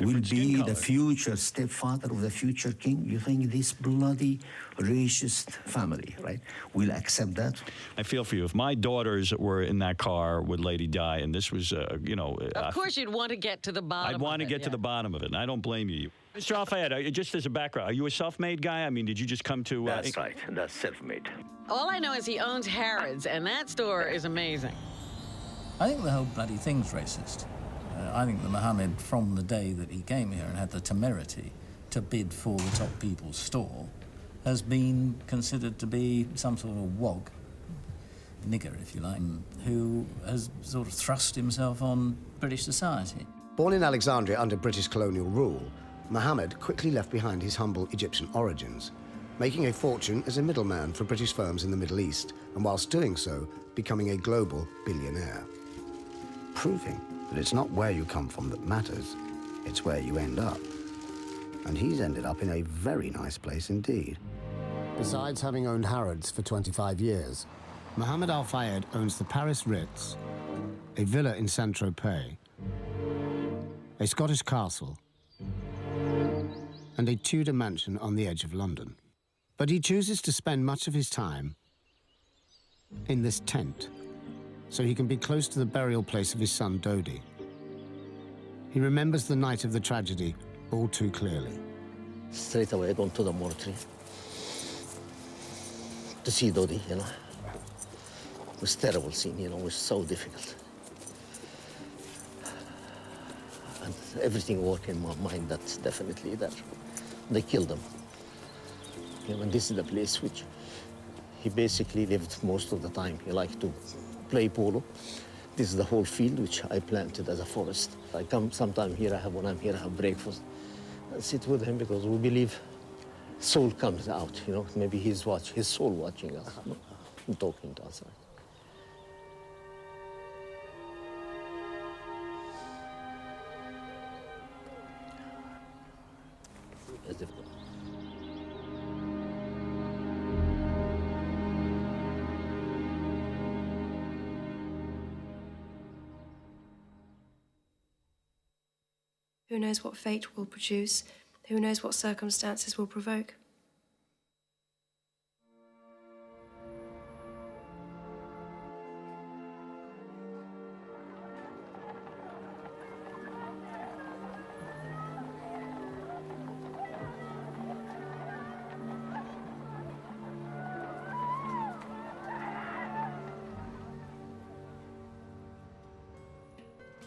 will be the future stepfather of the future king? You think this bloody racist family, right, will accept that? I feel for you. If my daughters were in that car with Lady Di, and this was, you know... Of course you'd want to get to the bottom of it. I'd want to get to the bottom of it, and I don't blame you. Mr. Al-Fayed, just as a background, are you a self-made guy? I mean, did you just come to... That's right. That's self-made. All I know is he owns Harrods, and that store is amazing. I think the whole bloody thing's racist. I think that Mohammed, from the day that he came here and had the temerity to bid for the top people's store, has been considered to be some sort of wog, nigger, if you like, who has sort of thrust himself on British society. Born in Alexandria under British colonial rule, Mohammed quickly left behind his humble Egyptian origins, making a fortune as a middleman for British firms in the Middle East, and whilst doing so, becoming a global billionaire. Proving that it's not where you come from that matters, it's where you end up. And he's ended up in a very nice place indeed. Besides having owned Harrods for 25 years, Mohammed Al-Fayed owns the Paris Ritz, a villa in Saint-Tropez, a Scottish castle, and a Tudor mansion on the edge of London. But he chooses to spend much of his time in this tent, so he can be close to the burial place of his son, Dodi. He remembers the night of the tragedy all too clearly. Straight away, I gone to the mortuary to see Dodi, you know. It was a terrible scene, you know, it was so difficult. And everything worked in my mind, that's definitely there. They killed him. You know, and this is the place which he basically lived most of the time. He liked to play polo. This is the whole field which I planted as a forest. I come sometime here, when I'm here, I have breakfast and sit with him because we believe soul comes out, you know. Maybe his soul watching us, you know, and talking to us. It's difficult. Who knows what fate will produce? Who knows what circumstances will provoke?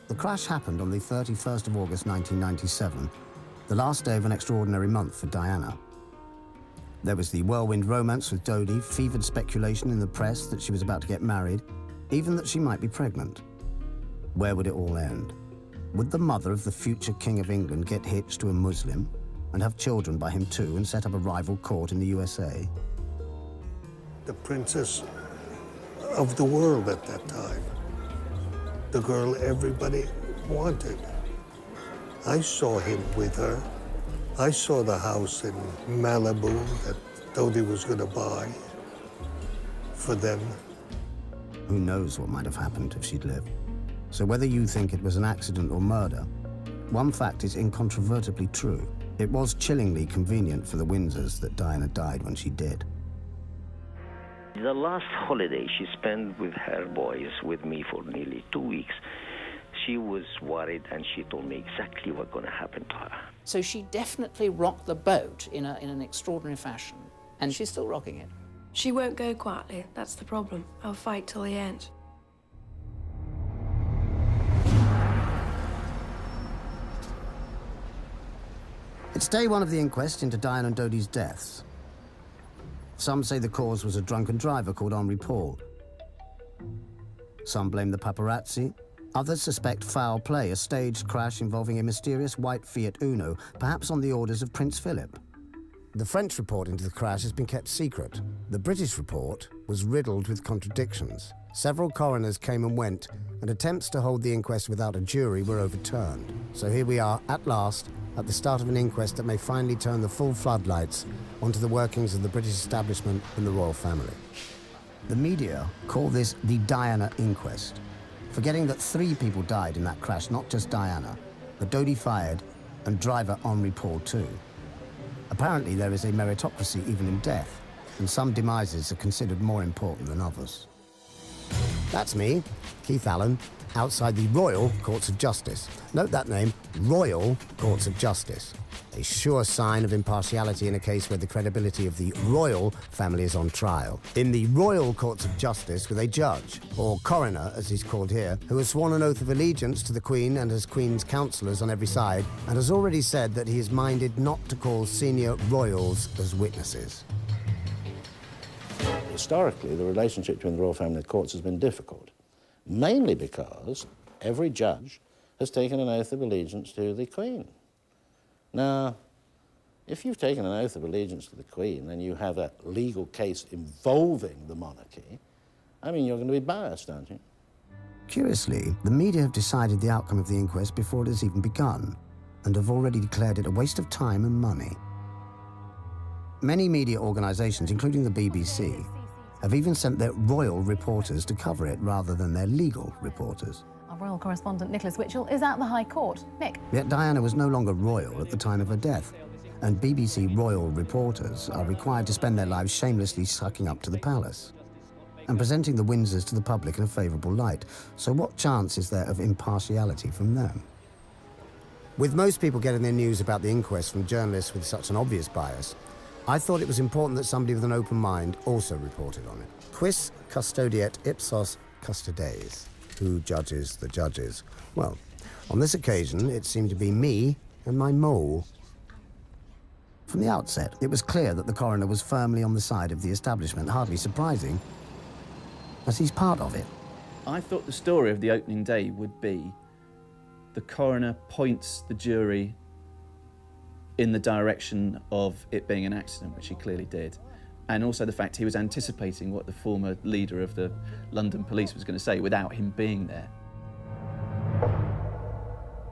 The crash happened on the 31st of August 1997, the last day of an extraordinary month for Diana. There was the whirlwind romance with Dodi, fevered speculation in the press that she was about to get married, even that she might be pregnant. Where would it all end? Would the mother of the future King of England get hitched to a Muslim and have children by him too and set up a rival court in the USA? The princess of the world at that time. The girl everybody wanted. I saw him with her. I saw the house in Malibu that Dodi was going to buy for them. Who knows what might have happened if she'd lived? So whether you think it was an accident or murder, one fact is incontrovertibly true. It was chillingly convenient for the Windsors that Diana died when she did. The last holiday she spent with her boys with me for nearly 2 weeks. She was worried and she told me exactly what's going to happen to her. So she definitely rocked the boat in an extraordinary fashion, and she's still rocking it. She won't go quietly, that's the problem. I'll fight till the end. It's day one of the inquest into Diana and Dodi's deaths. Some say the cause was a drunken driver called Henri Paul. Some blame the paparazzi. Others suspect foul play, a staged crash involving a mysterious white Fiat Uno, perhaps on the orders of Prince Philip. The French report into the crash has been kept secret. The British report was riddled with contradictions. Several coroners came and went, and attempts to hold the inquest without a jury were overturned. So here we are, at last, at the start of an inquest that may finally turn the full floodlights onto the workings of the British establishment and the royal family. The media call this the Diana Inquest, forgetting that 3 people died in that crash, not just Diana, but Dodi Fayed, and driver Henri Paul too. Apparently there is a meritocracy even in death, and some demises are considered more important than others. That's me, Keith Allen, outside the Royal Courts of Justice. Note that name, Royal Courts of Justice. A sure sign of impartiality in a case where the credibility of the royal family is on trial. In the Royal Courts of Justice with a judge, or coroner as he's called here, who has sworn an oath of allegiance to the Queen and as Queen's counsellors on every side, and has already said that he is minded not to call senior royals as witnesses. Historically, the relationship between the royal family and the courts has been difficult, mainly because every judge has taken an oath of allegiance to the Queen. Now, if you've taken an oath of allegiance to the Queen and you have a legal case involving the monarchy, I mean, you're going to be biased, aren't you? Curiously, the media have decided the outcome of the inquest before it has even begun, and have already declared it a waste of time and money. Many media organisations, including the BBC, have even sent their royal reporters to cover it rather than their legal reporters. Our royal correspondent Nicholas Witchell is at the High Court. Nick. Yet Diana was no longer royal at the time of her death, and BBC royal reporters are required to spend their lives shamelessly sucking up to the palace and presenting the Windsors to the public in a favourable light. So what chance is there of impartiality from them? With most people getting their news about the inquest from journalists with such an obvious bias, I thought it was important that somebody with an open mind also reported on it. Quis custodiet ipsos custodes? Who judges the judges? Well, on this occasion, it seemed to be me and my mole. From the outset, it was clear that the coroner was firmly on the side of the establishment, hardly surprising, as he's part of it. I thought the story of the opening day would be the coroner points the jury in the direction of it being an accident, which he clearly did. And also the fact he was anticipating what the former leader of the London police was going to say without him being there.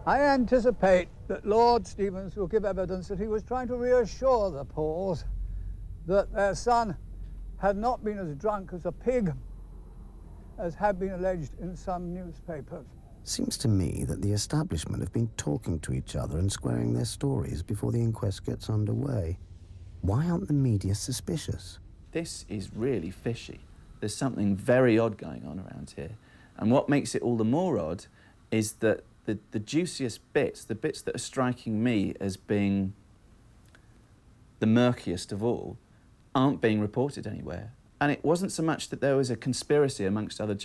I anticipate that Lord Stevens will give evidence that he was trying to reassure the Pauls that their son had not been as drunk as a pig as had been alleged in some newspapers. Seems to me that the establishment have been talking to each other and squaring their stories before the inquest gets underway. Why aren't the media suspicious? This is really fishy. There's something very odd going on around here. And what makes it all the more odd is that the juiciest bits, the bits that are striking me as being the murkiest of all, aren't being reported anywhere. And it wasn't so much that there was a conspiracy amongst other